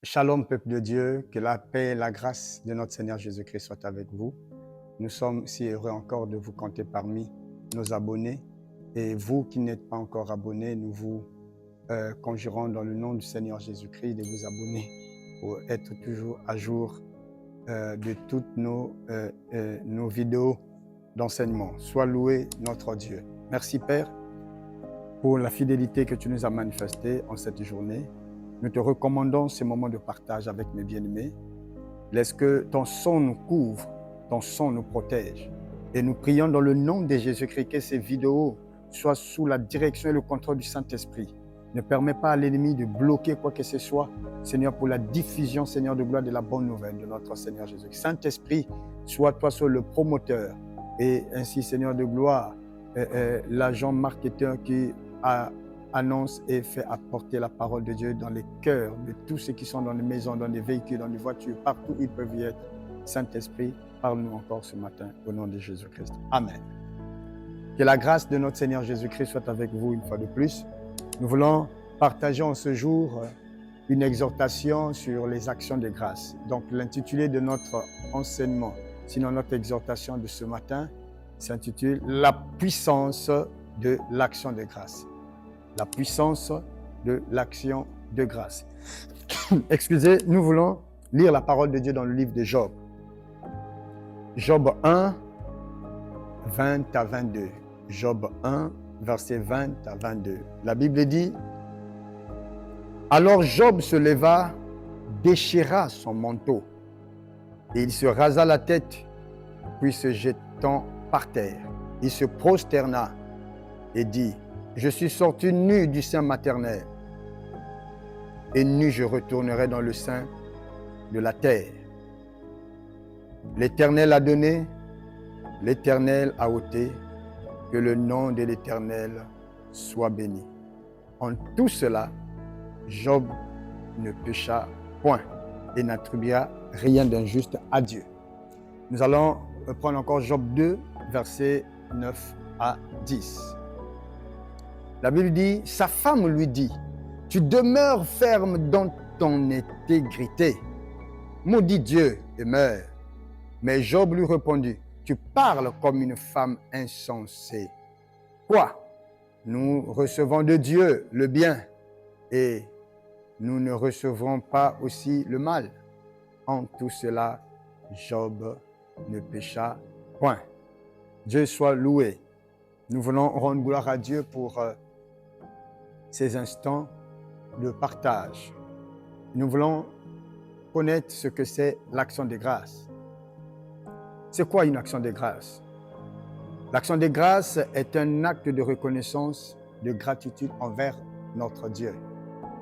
Shalom, peuple de Dieu, que la paix et la grâce de notre Seigneur Jésus-Christ soient avec vous. Nous sommes si heureux encore de vous compter parmi nos abonnés. Et vous qui n'êtes pas encore abonnés, nous vous conjurons dans le nom du Seigneur Jésus-Christ de vous abonner pour être toujours à jour de toutes nos vidéos d'enseignement. Sois loué notre Dieu. Merci Père pour la fidélité que tu nous as manifestée en cette journée. Nous te recommandons ces moments de partage avec mes bien-aimés. Laisse que ton sang nous couvre, ton sang nous protège. Et nous prions dans le nom de Jésus-Christ que ces vidéos soient sous la direction et le contrôle du Saint-Esprit. Ne permets pas à l'ennemi de bloquer quoi que ce soit, Seigneur, pour la diffusion, Seigneur de gloire, de la bonne nouvelle de notre Seigneur Jésus-Christ. Saint-Esprit, sois toi seul le promoteur. Et ainsi, Seigneur de gloire, l'agent marketeur qui annonce et fait apporter la parole de Dieu dans les cœurs de tous ceux qui sont dans les maisons, dans les véhicules, dans les voitures, partout où ils peuvent y être. Saint-Esprit, parle-nous encore ce matin au nom de Jésus-Christ. Amen. Que la grâce de notre Seigneur Jésus-Christ soit avec vous une fois de plus. Nous voulons partager en ce jour une exhortation sur les actions de grâce. Donc l'intitulé de notre enseignement, sinon notre exhortation de ce matin, s'intitule « La puissance de l'action de grâce ». La puissance de l'action de grâce. Excusez, nous voulons lire la parole de Dieu dans le livre de Job. Job 1, 20 à 22. Job 1, versets 20 à 22. La Bible dit, « Alors Job se leva, déchira son manteau, et il se rasa la tête, puis se jetant par terre, il se prosterna et dit, « Je suis sorti nu du sein maternel, et nu je retournerai dans le sein de la terre. L'Éternel a donné, l'Éternel a ôté, que le nom de l'Éternel soit béni. » En tout cela, Job ne pécha point et n'attribua rien d'injuste à Dieu. Nous allons prendre encore Job 2, versets 9 à 10. La Bible dit, sa femme lui dit, « Tu demeures ferme dans ton intégrité. Maudit Dieu et meurs. » Mais Job lui répondit, « Tu parles comme une femme insensée. Quoi? Nous recevons de Dieu le bien et nous ne recevrons pas aussi le mal. » En tout cela, Job ne pécha point. Dieu soit loué. Nous voulons rendre gloire à Dieu pour ces instants de partage. Nous voulons connaître ce que c'est l'action de grâce. C'est quoi une action de grâce? L'action de grâce est un acte de reconnaissance, de gratitude envers notre Dieu.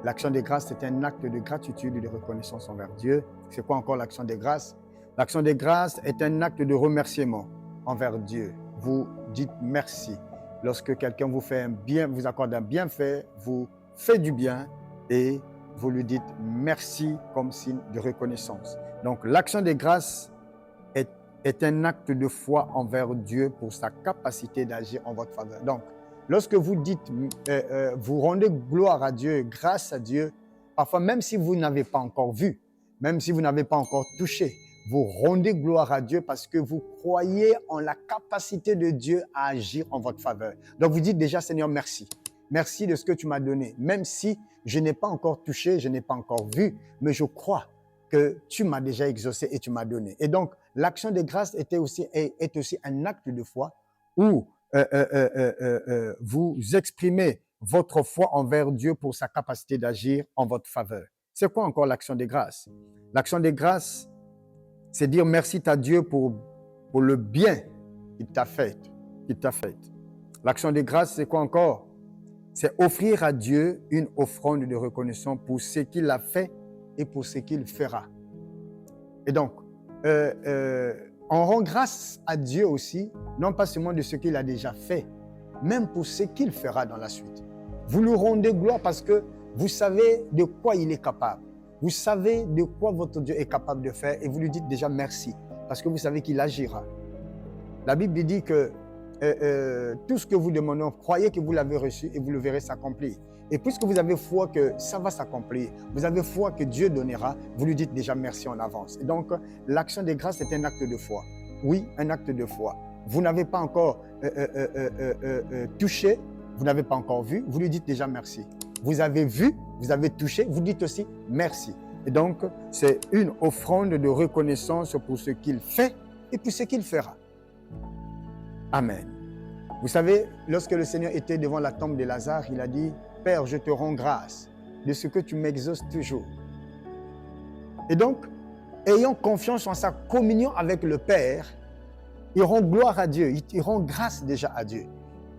L'action de grâce est un acte de gratitude et de reconnaissance envers Dieu. C'est quoi encore l'action de grâce? L'action de grâce est un acte de remerciement envers Dieu. Vous dites merci. Lorsque quelqu'un vous fait un bien, vous accorde un bienfait, vous fait du bien et vous lui dites merci comme signe de reconnaissance. Donc l'action de grâce est un acte de foi envers Dieu pour sa capacité d'agir en votre faveur. Donc lorsque vous dites, vous rendez gloire à Dieu, grâce à Dieu, parfois même si vous n'avez pas encore vu, même si vous n'avez pas encore touché, vous rendez gloire à Dieu parce que vous croyez en la capacité de Dieu à agir en votre faveur. Donc vous dites déjà, Seigneur, merci. Merci de ce que tu m'as donné. Même si je n'ai pas encore touché, je n'ai pas encore vu, mais je crois que tu m'as déjà exaucé et tu m'as donné. Et donc, l'action de grâce est aussi un acte de foi où vous exprimez votre foi envers Dieu pour sa capacité d'agir en votre faveur. C'est quoi encore l'action de grâce? L'action de grâce, c'est dire merci à Dieu pour le bien qu'il t'a fait. L'action de grâce, c'est quoi encore? C'est offrir à Dieu une offrande de reconnaissance pour ce qu'il a fait et pour ce qu'il fera. Et donc, on rend grâce à Dieu aussi, non pas seulement de ce qu'il a déjà fait, même pour ce qu'il fera dans la suite. Vous lui rendez gloire parce que vous savez de quoi il est capable. Vous savez de quoi votre Dieu est capable de faire et vous lui dites déjà merci parce que vous savez qu'il agira. La Bible dit que tout ce que vous demandez, croyez que vous l'avez reçu et vous le verrez s'accomplir. Et puisque vous avez foi que ça va s'accomplir, vous avez foi que Dieu donnera, vous lui dites déjà merci en avance. Et donc, l'action des grâces est un acte de foi. Oui, un acte de foi. Vous n'avez pas encore touché, vous n'avez pas encore vu, vous lui dites déjà merci. Vous avez vu, vous avez touché, vous dites aussi merci. Et donc, c'est une offrande de reconnaissance pour ce qu'il fait et pour ce qu'il fera. Amen. Vous savez, lorsque le Seigneur était devant la tombe de Lazare, il a dit, « Père, je te rends grâce de ce que tu m'exauces toujours. » Et donc, ayant confiance en sa communion avec le Père, il rend gloire à Dieu, il rend grâce déjà à Dieu.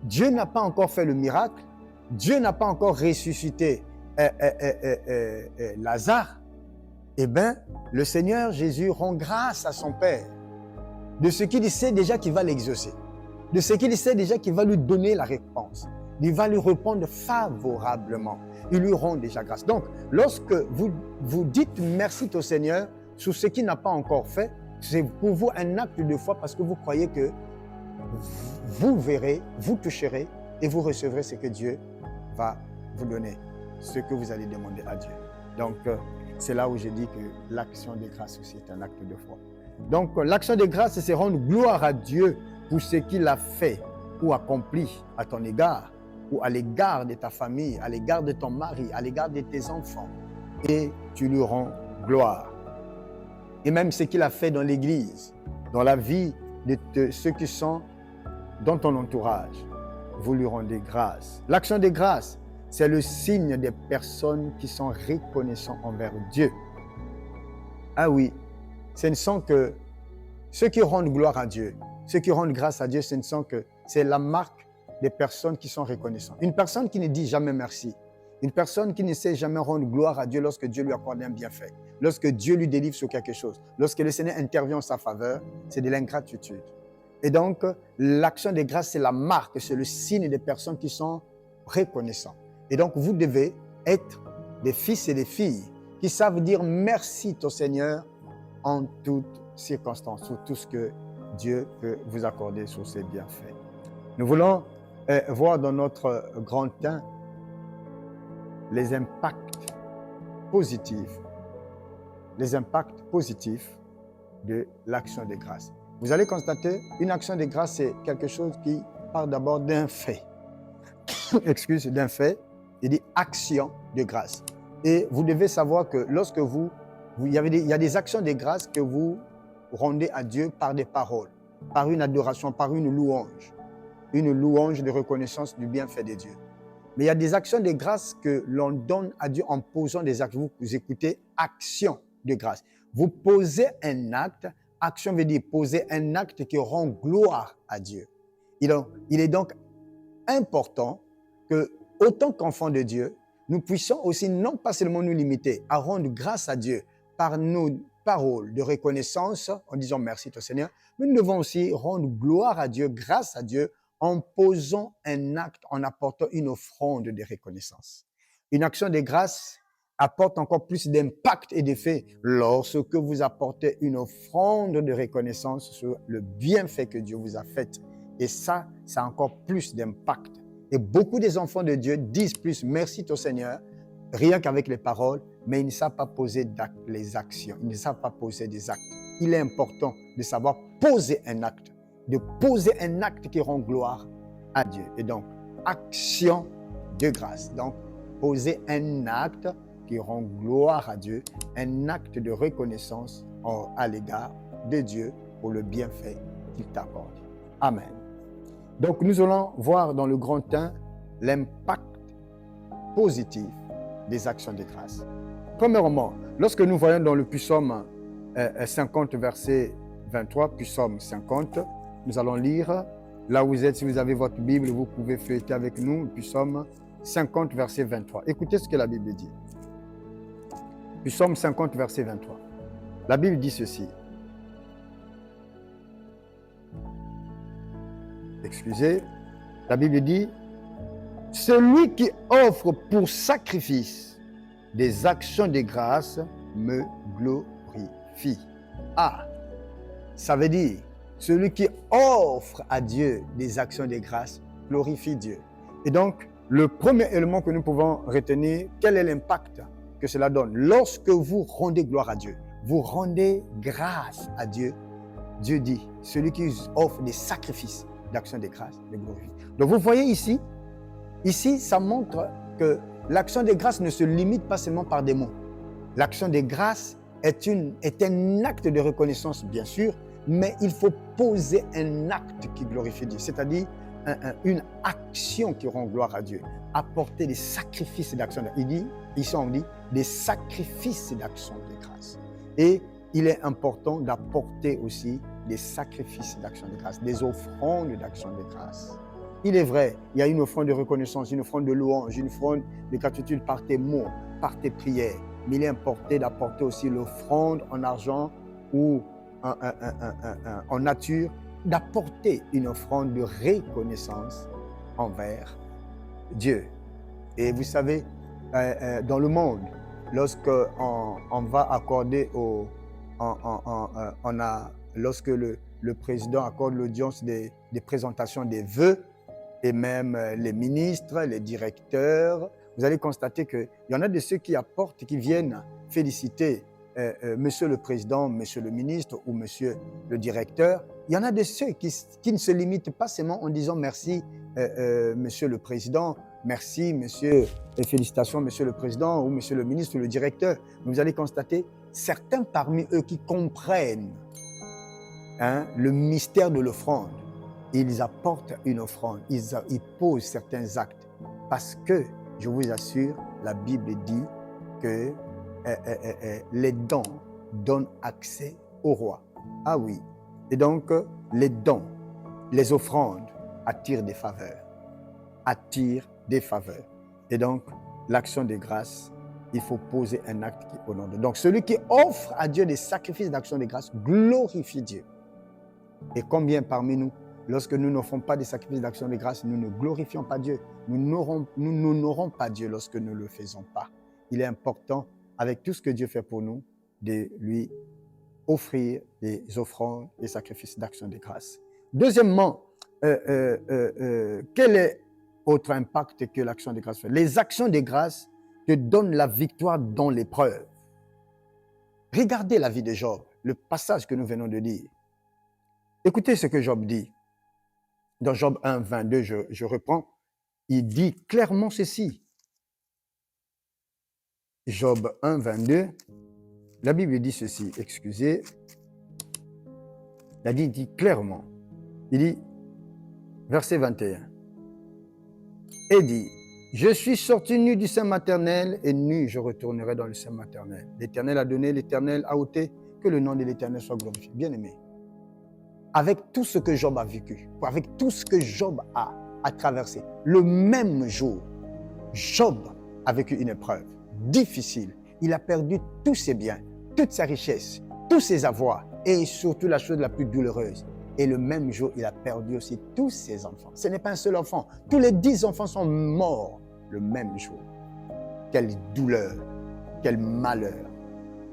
Dieu n'a pas encore fait le miracle, Dieu n'a pas encore ressuscité Lazare. Eh bien, le Seigneur Jésus rend grâce à son Père de ce qu'il sait déjà qu'il va l'exaucer, de ce qu'il sait déjà qu'il va lui donner la réponse. Il va lui répondre favorablement. Il lui rend déjà grâce. Donc, lorsque vous dites merci au Seigneur sur ce qu'il n'a pas encore fait, c'est pour vous un acte de foi parce que vous croyez que vous verrez, vous toucherez et vous recevrez ce que Dieu va vous donner, ce que vous allez demander à Dieu. Donc, c'est là où je dis que l'action de grâce aussi est un acte de foi. Donc, l'action de grâce, c'est rendre gloire à Dieu pour ce qu'il a fait ou accompli à ton égard, ou à l'égard de ta famille, à l'égard de ton mari, à l'égard de tes enfants. Et tu lui rends gloire. Et même ce qu'il a fait dans l'Église, dans la vie de ceux qui sont dans ton entourage, vous lui rendez grâce. L'action de grâce, c'est le signe des personnes qui sont reconnaissantes envers Dieu. Ah oui, ce ne sont que ceux qui rendent gloire à Dieu, ceux qui rendent grâce à Dieu, ce ne sont que, c'est la marque des personnes qui sont reconnaissantes. Une personne qui ne dit jamais merci, une personne qui ne sait jamais rendre gloire à Dieu lorsque Dieu lui accorde un bienfait, lorsque Dieu lui délivre sur quelque chose, lorsque le Seigneur intervient en sa faveur, c'est de l'ingratitude. Et donc, l'action de grâce, c'est la marque, c'est le signe des personnes qui sont reconnaissantes. Et donc, vous devez être des fils et des filles qui savent dire merci au Seigneur en toutes circonstances, sur tout ce que Dieu peut vous accorder sur ses bienfaits. Nous voulons voir dans notre grand temps les impacts positifs de l'action de grâce. Vous allez constater, une action de grâce, c'est quelque chose qui part d'abord d'un fait. D'un fait, il dit action de grâce. Et vous devez savoir que lorsque il y a des actions de grâce que vous rendez à Dieu par des paroles, par une adoration, par une louange de reconnaissance du bienfait de Dieu. Mais il y a des actions de grâce que l'on donne à Dieu en posant des actes. Vous écoutez, action de grâce. Vous posez un acte, action veut dire poser un acte qui rend gloire à Dieu. Il est donc important que, autant qu'enfants de Dieu, nous puissions aussi non pas seulement nous limiter à rendre grâce à Dieu par nos paroles de reconnaissance en disant merci au Seigneur, mais nous devons aussi rendre gloire à Dieu, grâce à Dieu, en posant un acte, en apportant une offrande de reconnaissance. Une action de grâce apporte encore plus d'impact et d'effet lorsque vous apportez une offrande de reconnaissance sur le bienfait que Dieu vous a fait. Et ça a encore plus d'impact. Et beaucoup des enfants de Dieu disent plus merci au Seigneur, rien qu'avec les paroles, mais ils ne savent pas poser les actions, ils ne savent pas poser des actes. Il est important de savoir poser un acte, de poser un acte qui rend gloire à Dieu. Et donc, action de grâce. Donc, poser un acte qui rend gloire à Dieu, un acte de reconnaissance à l'égard de Dieu pour le bienfait qu'il t'accorde. Amen. Donc, nous allons voir dans le grand temps l'impact positif des actions de grâce. Premièrement, lorsque nous voyons dans le psaume 50, verset 23, psaume 50, nous allons lire, là où vous êtes, si vous avez votre Bible, vous pouvez feuilleter avec nous, psaume 50, verset 23. Écoutez ce que la Bible dit. Psaume 50, verset 23. La Bible dit ceci. Excusez, la Bible dit, « Celui qui offre pour sacrifice des actions de grâce me glorifie. » Ah, ça veut dire celui qui offre à Dieu des actions de grâce glorifie Dieu. Et donc, le premier élément que nous pouvons retenir, quel est l'impact que cela donne? Lorsque vous rendez gloire à Dieu, vous rendez grâce à Dieu, Dieu dit, celui qui offre des sacrifices d'action de grâce, de glorifie. Donc vous voyez ici, ça montre que l'action de grâce ne se limite pas seulement par des mots. L'action de grâce est un acte de reconnaissance, bien sûr, mais il faut poser un acte qui glorifie Dieu, c'est-à-dire une action qui rend gloire à Dieu, apporter des sacrifices d'action. Il dit, ici on dit, des sacrifices d'action de grâce. Et il est important d'apporter aussi des sacrifices d'action de grâce, des offrandes d'action de grâce. Il est vrai, il y a une offrande de reconnaissance, une offrande de louange, une offrande de gratitude par tes mots, par tes prières. Mais il est important d'apporter aussi l'offrande en argent ou en nature, d'apporter une offrande de reconnaissance envers Dieu. Et vous savez, dans le monde, lorsque on va accorder lorsque le président accorde l'audience des présentations des vœux, et même les ministres, les directeurs, vous allez constater qu'il y en a de ceux qui apportent, qui viennent féliciter Monsieur le Président, Monsieur le Ministre ou Monsieur le Directeur. Il y en a de ceux qui ne se limitent pas seulement en disant merci Monsieur le Président, merci Monsieur, et félicitations Monsieur le Président ou Monsieur le Ministre ou le Directeur. Mais vous allez constater, certains parmi eux qui comprennent le mystère de l'offrande, ils apportent une offrande, ils posent certains actes parce que, je vous assure, la Bible dit que les dons donnent accès au roi. Ah oui. Et donc, les dons, les offrandes attirent des faveurs. Attirent des faveurs. Et donc, l'action de grâce, il faut poser un acte qui honore Dieu. Donc, celui qui offre à Dieu des sacrifices d'action de grâce glorifie Dieu. Et combien parmi nous, lorsque nous n'offrons pas des sacrifices d'action de grâce, nous ne glorifions pas Dieu. Nous n'honorons pas Dieu lorsque nous ne le faisons pas. Il est important, avec tout ce que Dieu fait pour nous, de lui offrir des offrandes, des sacrifices d'action de grâce. Deuxièmement, quel est autre impact que l'action de grâce fait? Les actions de grâce te donnent la victoire dans l'épreuve. Regardez la vie de Job, le passage que nous venons de lire. Écoutez ce que Job dit. Dans Job 1, 22, je reprends. Il dit clairement ceci. Job 1, 22. La Bible dit ceci, excusez. La Bible dit clairement. Il dit, verset 21. Et dit, je suis sorti nu du sein maternel et nu je retournerai dans le sein maternel. L'Éternel a donné, l'Éternel a ôté, que le nom de l'Éternel soit glorifié. Bien-aimé. Avec tout ce que Job a vécu, avec tout ce que Job a traversé, le même jour, Job a vécu une épreuve difficile. Il a perdu tous ses biens, toute sa richesse, tous ses avoirs et surtout la chose la plus douloureuse. Et le même jour, il a perdu aussi tous ses enfants. Ce n'est pas un seul enfant. Tous les 10 enfants sont morts le même jour. Quelle douleur, quel malheur,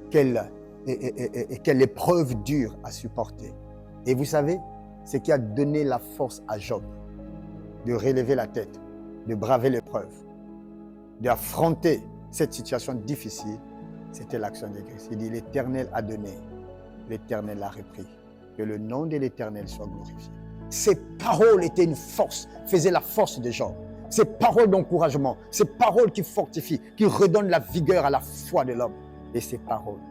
quelle épreuve dure à supporter. Et vous savez, ce qui a donné la force à Job de relever la tête, de braver l'épreuve, d'affronter cette situation difficile, c'était l'action de grâce. Il dit, l'Éternel a donné, l'Éternel a repris. Que le nom de l'Éternel soit glorifié. Ces paroles étaient une force, faisaient la force de Job. Ces paroles d'encouragement, ces paroles qui fortifient, qui redonnent la vigueur à la foi de l'homme. Et ces paroles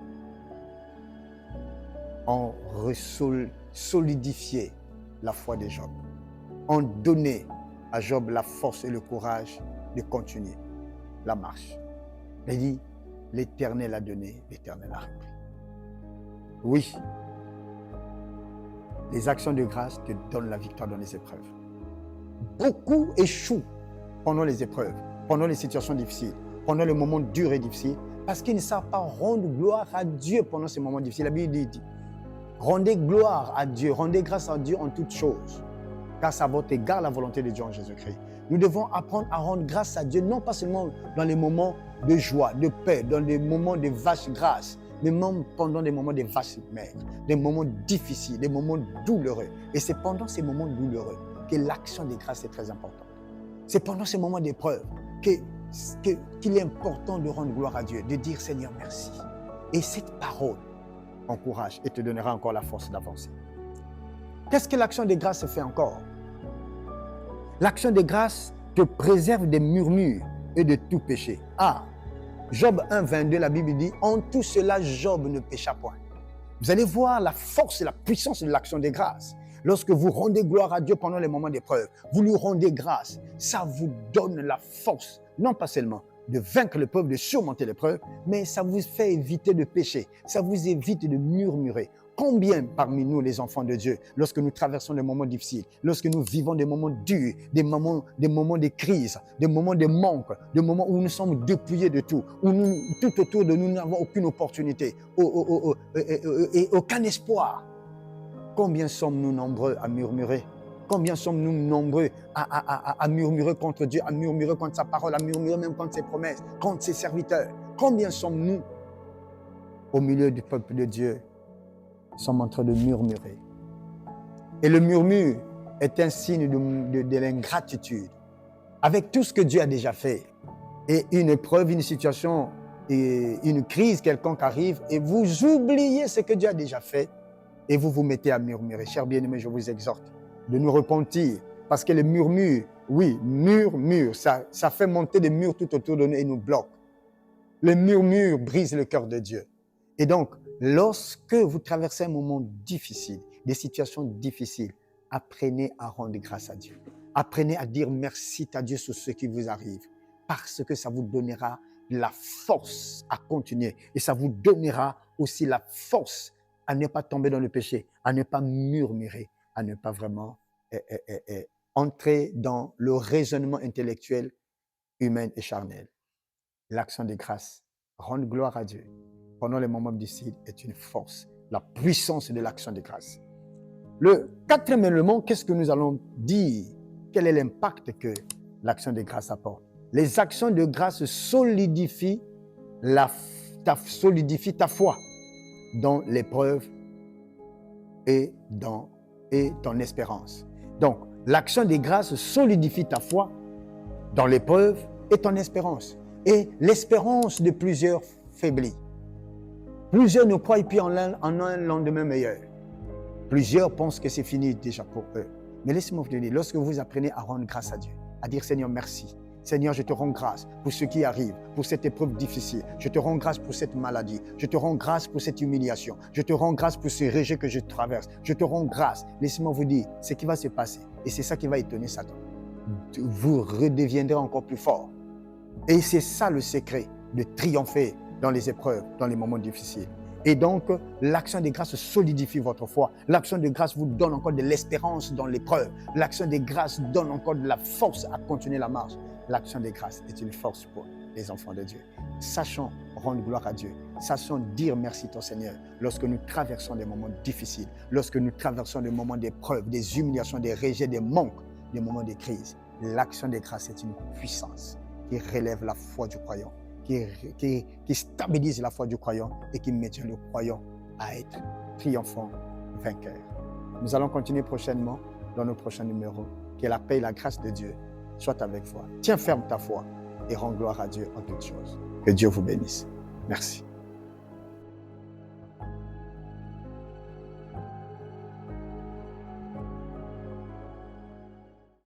ont solidifié la foi de Job, ont donné à Job la force et le courage de continuer la marche. Il dit, l'Éternel a donné, l'Éternel a repris. Oui, les actions de grâce te donnent la victoire dans les épreuves. Beaucoup échouent pendant les épreuves, pendant les situations difficiles, pendant les moments durs et difficiles, parce qu'ils ne savent pas rendre gloire à Dieu pendant ces moments difficiles. La Bible dit, rendez gloire à Dieu, rendez grâce à Dieu en toutes choses, car ça va égal la volonté de Dieu en Jésus-Christ. Nous devons apprendre à rendre grâce à Dieu, non pas seulement dans les moments de joie, de paix, dans les moments de vache grâce, mais même pendant des moments de vaches maigres, des moments difficiles, des moments douloureux. Et c'est pendant ces moments douloureux que l'action de grâce est très importante. C'est pendant ces moments d'épreuve qu'il est important de rendre gloire à Dieu, de dire Seigneur merci. Et cette parole encourage et te donnera encore la force d'avancer. Qu'est-ce que l'action de grâce fait encore? L'action de grâce te préserve des murmures et de tout péché. Ah, Job 1, 22, la Bible dit, en tout cela, Job ne pécha point. Vous allez voir la force et la puissance de l'action de grâce. Lorsque vous rendez gloire à Dieu pendant les moments d'épreuve, vous lui rendez grâce, ça vous donne la force, non pas seulement de vaincre l'épreuve, de surmonter l'épreuve, mais ça vous fait éviter de pécher, ça vous évite de murmurer. Combien parmi nous, les enfants de Dieu, lorsque nous traversons des moments difficiles, lorsque nous vivons des moments durs, des moments de crise, des moments de manque, des moments où nous sommes dépouillés de tout, où tout autour de nous n'avons aucune opportunité et aucun espoir. Combien sommes-nous nombreux à murmurer? Combien sommes-nous nombreux à murmurer contre Dieu, à murmurer contre sa parole, à murmurer même contre ses promesses, contre ses serviteurs? Combien sommes-nous au milieu du peuple de Dieu sommes en train de murmurer? Et le murmure est un signe de l'ingratitude. Avec tout ce que Dieu a déjà fait, et une épreuve, une situation, et une crise quelconque arrive, et vous oubliez ce que Dieu a déjà fait, et vous vous mettez à murmurer. Chers bien-aimés, je vous exhorte de nous repentir, parce que le murmure, oui, murmure, ça fait monter des murs tout autour de nous et nous bloque. Le murmure brise le cœur de Dieu. Et donc, lorsque vous traversez un moment difficile, des situations difficiles, apprenez à rendre grâce à Dieu. Apprenez à dire merci à Dieu sur ce qui vous arrive, parce que ça vous donnera la force à continuer. Et ça vous donnera aussi la force à ne pas tomber dans le péché, à ne pas murmurer, à ne pas vraiment entrer dans le raisonnement intellectuel, humain et charnel. L'action de grâce, rendre gloire à Dieu pendant les moments difficiles est une force, la puissance de l'action de grâce. Le quatrième élément, qu'est-ce que nous allons dire? Quel est l'impact que l'action de grâce apporte? Les actions de grâce solidifient ta foi dans l'épreuve et dans ton espérance. Donc, l'action de grâce solidifie ta foi dans l'épreuve et ton espérance. Et l'espérance de plusieurs faiblit. Plusieurs ne croient plus en un lendemain meilleur. Plusieurs pensent que c'est fini déjà pour eux. Mais laissez-moi vous dire, lorsque vous apprenez à rendre grâce à Dieu, à dire Seigneur merci, Seigneur, je te rends grâce pour ce qui arrive, pour cette épreuve difficile. Je te rends grâce pour cette maladie. Je te rends grâce pour cette humiliation. Je te rends grâce pour ce rejet que je traverse. Je te rends grâce. Laissez-moi vous dire ce qui va se passer. Et c'est ça qui va étonner Satan. Vous redeviendrez encore plus fort. Et c'est ça le secret de triompher dans les épreuves, dans les moments difficiles. Et donc, l'action de grâce solidifie votre foi. L'action de grâce vous donne encore de l'espérance dans l'épreuve. L'action de grâce donne encore de la force à continuer la marche. L'action de grâce est une force pour les enfants de Dieu. Sachons rendre gloire à Dieu. Sachons dire merci au Seigneur lorsque nous traversons des moments difficiles, lorsque nous traversons des moments d'épreuve, des humiliations, des rejets, des manques, des moments de crise. L'action de grâce est une puissance qui relève la foi du croyant, qui stabilise la foi du croyant et qui maintient le croyant à être triomphant, vainqueur. Nous allons continuer prochainement dans nos prochains numéros. Que la paix et la grâce de Dieu soient avec toi. Tiens ferme ta foi et rends gloire à Dieu en toutes choses. Que Dieu vous bénisse. Merci.